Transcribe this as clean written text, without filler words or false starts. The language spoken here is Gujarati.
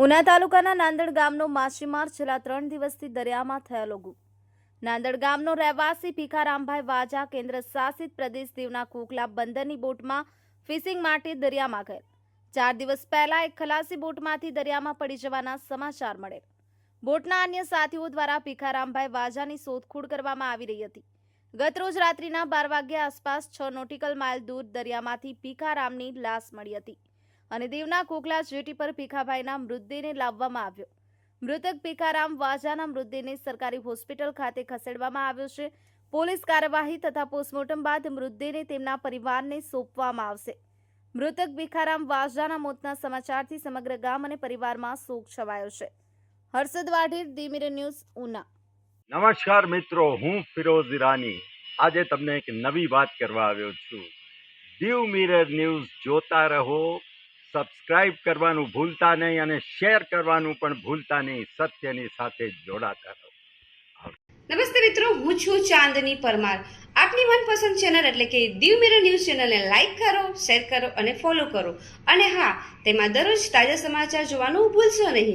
ઉના તાલુકાના નાંદડ ગામનો માછીમાર છેલ્લા 3 દિવસથી દરિયામાં થયેલો ગુમ। નાંદડ ગામનો રહેવાસી ભીખારામભાઈ વાજા કેન્દ્ર શાસિત પ્રદેશ દીવના કોકલા બંદરની બોટમાં ફિશિંગ માટે દરિયામાં ગયેલ। 4 દિવસ પહેલા એક ખલાસી બોટમાંથી દરિયામાં પડી જવાના સમાચાર મળેલ। બોટના અન્ય સાથીઓ દ્વારા ભીખારામભાઈ વાજાની શોધખોળ કરવામાં આવી રહી હતી। ગત રોજ રાત્રિના 12 વાગ્યા આસપાસ 6 નોટિકલ માઇલ દૂર દરિયામાંથી ભીખારામની લાશ મળી હતી અને દીવના કોકલા જેટી પર ભીખાભાઈના મૃતદેહને લાવવામાં આવ્યો। મૃતક ભીખારામ વાજાના મૃતદેહને સરકારી હોસ્પિટલ ખાતે ખસેડવામાં આવ્યો છે। પોલીસ કાર્યવાહી તથા પોસ્ટમોર્ટમ બાદ મૃતદેહને તેમના પરિવારને સોંપવામાં આવશે। મૃતક ભીખારામ વાજાના મોતના સમાચારથી સમગ્ર ગામ અને પરિવારમાં શોક છવાયો છે। Harshad Vadher, the mirror news, Una. નમસ્કાર મિત્રો, હું ફિરોઝ ઈરાની આજે તમને એક નવી વાત કરવા આવ્યો છું। દીવ મિરર ન્યૂઝ જોતા રહો, સબસ્ક્રાઇબ કરવાનું ભૂલતા નહીં અને શેર કરવાનું પણ ભૂલતા નહીં। સત્યની સાથે જોડાતા રહો। નમસ્તે મિત્રો, હું છું ચાંદની પરમાર। આપની મનપસંદ ચેનલ એટલે કે દીવ મિરર ન્યૂઝ ચેનલને લાઈક કરો, શેર કરો અને ફોલો કરો। અને હા, તેમાં દરરોજ તાજા સમાચાર જોવાનું ભૂલશો નહીં।